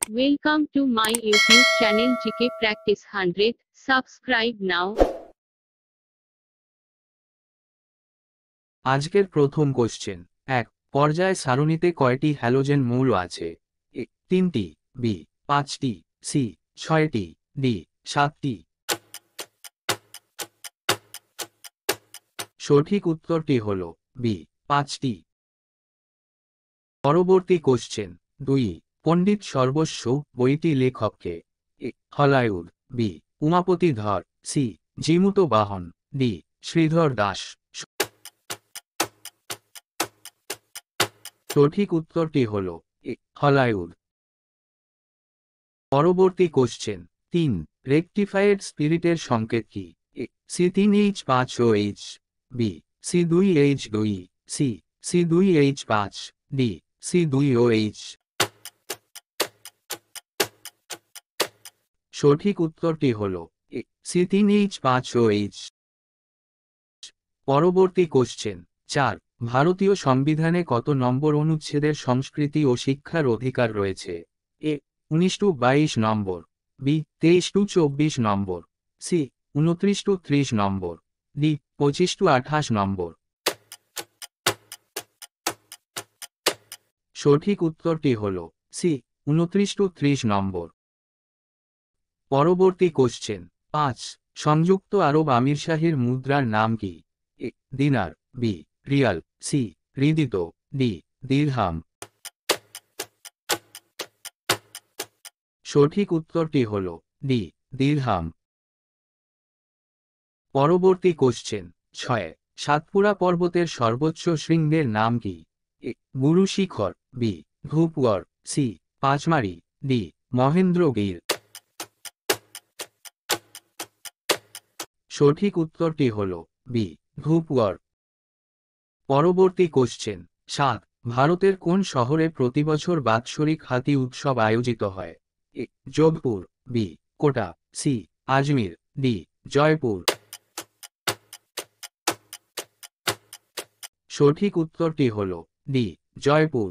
Welcome to my YouTube channel GK Practice 100. Subscribe now. আজকের প্রথম question 1 পর্যায় সারণীতে কয়টি হ্যালোজেন মৌল আছে? এ 3টি, বি 5টি, সি 6টি, ডি 7টি। সঠিক উত্তরটি হল বি 5টি। পরবর্তী কোশ্চেন 2 পণ্ডিত সর্বস্ব বইটি লেখককে? এ হলায়ুর, বি উমাপতি ধর, সি জিমুত বাহন, ডি শ্রীধর দাস। সঠিক উত্তরটি হল এ হলায়ুর। পরবর্তী কোশ্চেন 3 রেকটিফায়েড স্পিরিটের সংকেত কি? A C3H5OH, B C2H2, C C2H5, D C2OH। সঠিক উত্তরটি হল এ C3H5OH। পরবর্তী কোশ্চেন 4 ভারতীয় সংবিধানে কত নম্বর অনুচ্ছেদের সংস্কৃতি ও শিক্ষার অধিকার রয়েছে? এ 19-22 নম্বর, বি 23-24 নম্বর, সি 29-30 নম্বর, ডি 25-28 নম্বর। সঠিক উত্তরটি হল সি 29-30 নম্বর। পরবর্তী কোশ্চেন 5 সংযুক্ত আরব আমিরশাহীর মুদ্রার নাম কি? এ দিনার, বি রিয়াল, সি রিদিত, ডি দিরহাম। সঠিক উত্তরটি হল ডি দিরহাম। পরবর্তী কোশ্চেন 6 সাতপুরা পর্বতের সর্বোচ্চ শৃঙ্গের নাম কি? A Guru Shikhar, B Dhupgarh, C Pachmarhi, D Mahendragiri. সঠিক উত্তরটি হল বি ধূপগড়। পরবর্তী কোশ্চেন 7 ভারতের কোন শহরে প্রতিবছর বাৎসরিক হাতি উৎসব আয়োজিত হয়? এ যোধপুর, বি কোটা, সি আজমির, ডি জয়পুর। সঠিক উত্তরটি হল ডি জয়পুর।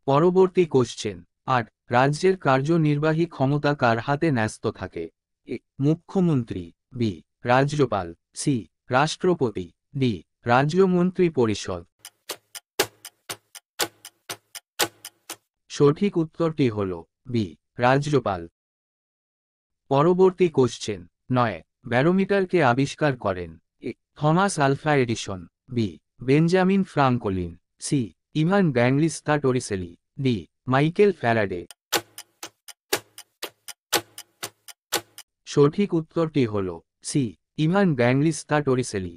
পরবর্তী কোশ্চেন 8 রাজ্যের কার্যনির্বাহী ক্ষমতা কার হাতে ন্যস্ত থাকে? এ মুখ্যমন্ত্রী, বি রাজ্যপাল, সি রাষ্ট্রপতি, ডি রাজ্যমন্ত্রী পরিষদ। সঠিক উত্তরটি হল বি রাজ্যপাল। পরবর্তী কোশ্চেন 9 ব্যারোমিটারকে আবিষ্কার করেন? A Thomas Alva Edison, B Benjamin Franklin, C Evangelista Torricelli, D Michael Faraday. সঠিক উত্তরটি হল সি ইভান ব্যাংলিস্তা টরিসেলি।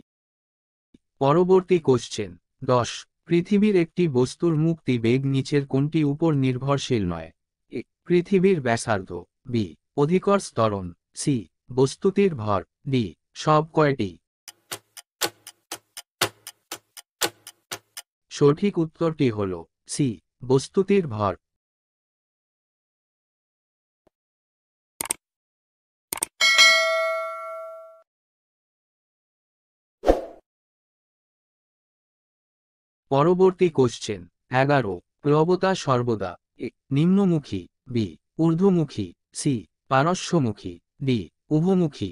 পরবর্তী কোশ্চেন 10 পৃথিবীর একটি বস্তুর মুক্তি বেগ নিচের কোনটি উপর নির্ভরশীল নয়? এ পৃথিবীর ব্যাসার্ধ, বি অধিকর্ষ ত্বরণ, সি বস্তুটির ভর, ডি সব কয়টি। সঠিক উত্তরটি হল সি বস্তুটির ভর। পরবর্তী কোশ্চেন 11 প্রবতা সর্বদা? এ নিম্নমুখী, বি ঊর্ধ্বমুখী, সি পারস্যমুখী, ডি উভমুখী।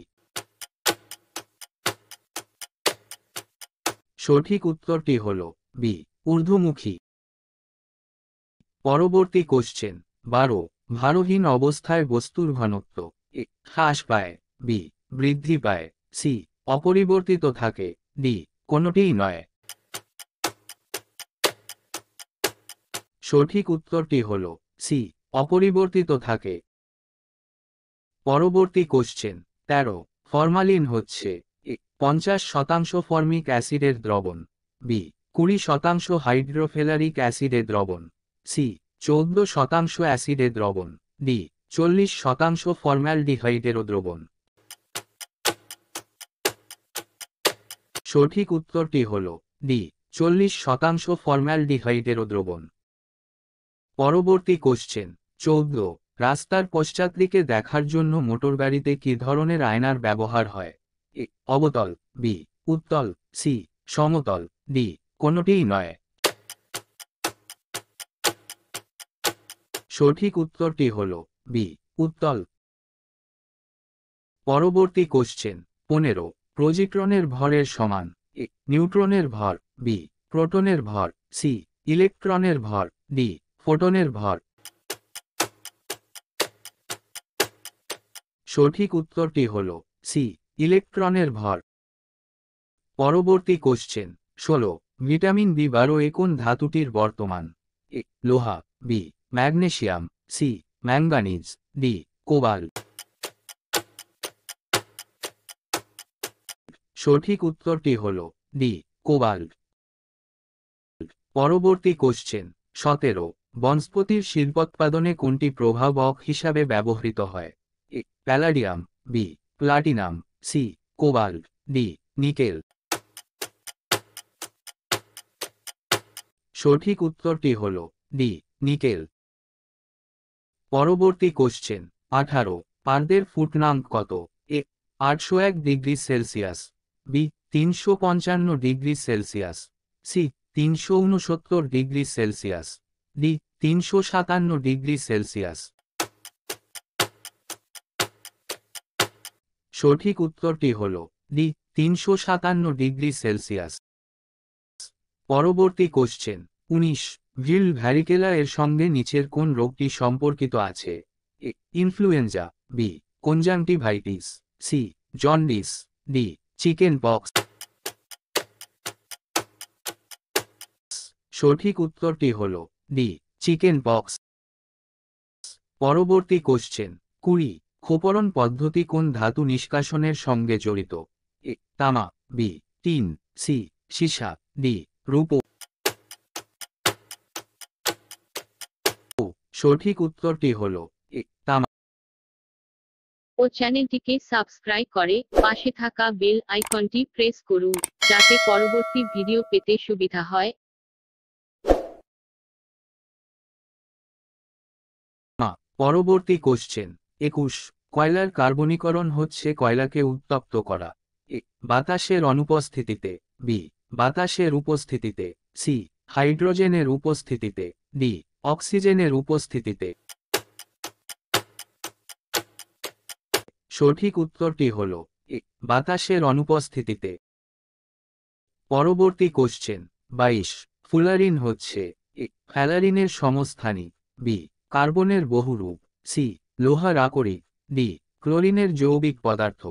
সঠিক উত্তরটি হল বি ঊর্ধ্বমুখী। পরবর্তী কোশ্চেন 12 ভারহীন অবস্থায় বস্তুর ঘনত্ব? এ হ্রাস পায়, বি বৃদ্ধি পায়, সি অপরিবর্তিত থাকে, ডি কোনটিই নয়। সঠিক উত্তরটি হল সি অপরিবর্তিত থাকে। পরবর্তী কোশ্চেন 13 ফরমালিন হচ্ছে? এ 50% ফর্মিক অ্যাসিডের দ্রবণ, বি 20% হাইড্রোফ্লোরিক অ্যাসিডের দ্রবণ, সি 14% অ্যাসিডের দ্রবণ, ডি 40% ফর্মালডিহাইডেরও দ্রবণ। সঠিক উত্তরটি হল ডি 40% ফর্মালডিহাইডেরও দ্রবণ। পরবর্তী কোশ্চেন 14 রাস্তার পশ্চাৎদিকে দেখার জন্য মোটরগাড়িতে কি ধরনের আয়নার ব্যবহার হয়? এ অবতল, বি উত্তল, সি সমতল, ডি কোনটিই নয়। সঠিক উত্তরটি হল বি উত্তল। পরবর্তী কোশ্চেন 15 পজিট্রনের ভরের সমান এ নিউট্রনের ভর, বি প্রোটনের ভর, সি ইলেকট্রনের ভর, ডি ফোটনের ভর। সঠিক উত্তরটি হল সি ইলেকট্রনের ভর। পরবর্তী কোশ্চেন 16 ভিটামিন বি12 কোন ধাতুটির বর্তমান এ লোহা, B magnesium, C manganese, D cobalt. সঠিক উত্তরটি হল ডি কোবাল্ট। পরবর্তী কোশ্চেন 17 বনস্পতির শিল্পোৎপাদনে কোনটি প্রভাবক হিসাবে ব্যবহৃত হয় A palladium, B platinum, C cobalt, D nickel. সঠিক উত্তরটি হল ডি নিকেল। পরবর্তী কোশ্চেন 18 পারদের ফুটনাঙ্ক কত A 801 degree Celsius, B 355 degree Celsius, C 369 degree Celsius, D 357 degree Celsius. সঠিক উত্তরটি হল ডি 357 ডিগ্রি সেলসিয়াস। পরবর্তী কোশ্চেন 19 ভিল ভ্যারিকেলা এর সঙ্গে নিচের কোন রোগটি সম্পর্কিত আছে A influenza, B conjunctivitis, C jaundice, D chicken pox. সঠিক উত্তরটি হল ডি চিকেন পক্স। পরবর্তী কোশ্চেন 20 ক্ষোপরণ পদ্ধতি কোন ধাতু নিষ্কাশনের সঙ্গে জড়িত এ তামা, বি টিন, সি সীসা, ডি রূপ। সঠিক উত্তরটি হল এ তামা। ও চ্যানেলটিকে সাবস্ক্রাইব করে পাশে থাকা বেল আইকনটি প্রেস করুন যাতে পরবর্তী ভিডিও পেতে সুবিধা হয়। পরবর্তী কোশ্চেন 21 কয়লার কার্বনীকরণ হচ্ছে কয়লাকে উত্তপ্ত করা এ বাতাসের অনুপস্থিতিতে, বি বাতাসের উপস্থিতিতে, সি হাইড্রোজেনের উপস্থিতিতে, ডি অক্সিজেনের উপস্থিতিতে। সঠিক উত্তরটি হল এ বাতাসের অনুপস্থিতিতে। পরবর্তী কোশ্চেন 22 ফুলারিন হচ্ছে এ ফ্যালারিনের সমস্থানিক, বি কার্বনের বহুরূপ, সি লোহার আকরিক, ডি ক্লোরিনের যৌগিক পদার্থ।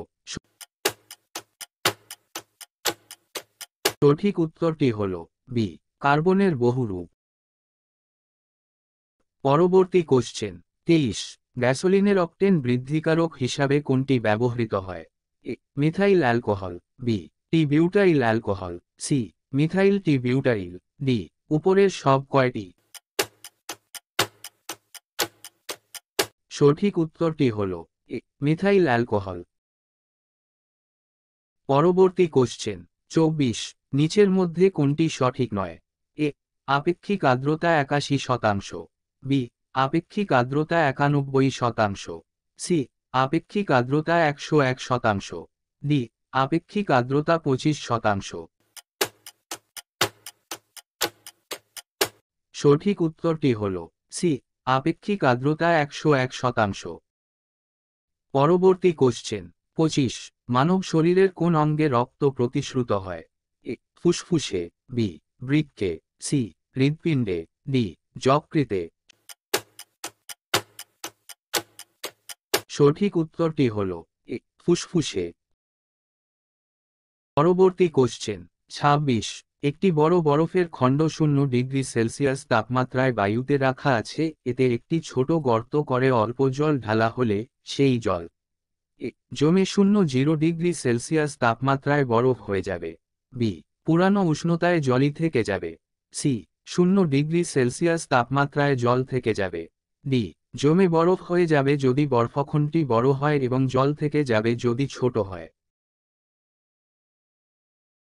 সঠিক উত্তরটি হল বি কার্বনের বহুরূপ। পরবর্তী কোশ্চেন 23 গ্যাসোলিনের অকটেন বৃদ্ধিকারক হিসাবে কোনটি ব্যবহৃত হয় A methyl alcohol, B T butyl alcohol, C methyl T butyl, D উপরের সব কয়টি। সঠিক উত্তরটি হল এ মিথাইল অ্যালকোহল। পরবর্তী কোশ্চেন 24 নিচের মধ্যে কোনটি সঠিক নয় এ আপেক্ষিক আর্দ্রতা 81%, বি আপেক্ষিক আর্দ্রতা 91%, সি আপেক্ষিক আর্দ্রতা 101%, ডি আপেক্ষিক আর্দ্রতা 25%। সঠিক উত্তরটি হল সি আপেক্ষিক আর্দ্রতা 101%। পরবর্তী কোশ্চেন 25 মানব শরীরের কোন অঙ্গে রক্ত প্রতিশ্রুত হয় এ ফুসফুসে, বি বৃক্কে, সি হৃৎপিণ্ডে, ডি যকৃতে। সঠিক উত্তরটি হল এ ফুসফুসে। পরবর্তী কোশ্চেন 26 একটি বড় বরফের খণ্ড 0 ডিগ্রি সেলসিয়াস তাপমাত্রায় বায়ুতে রাখা আছে, এতে একটি ছোট গর্ত করে অল্প জল ঢালা হলে সেই জল এ জমে 0 ডিগ্রি সেলসিয়াস তাপমাত্রায় বরফ হয়ে যাবে, বি পুরানো উষ্ণতায় জলই থেকে যাবে, সি 0 ডিগ্রি সেলসিয়াস তাপমাত্রায় জল থেকে যাবে, ডি জমে বরফ হয়ে যাবে যদি বরফখণ্ডটি বড় হয় এবং জল থেকে যাবে যদি ছোট হয়।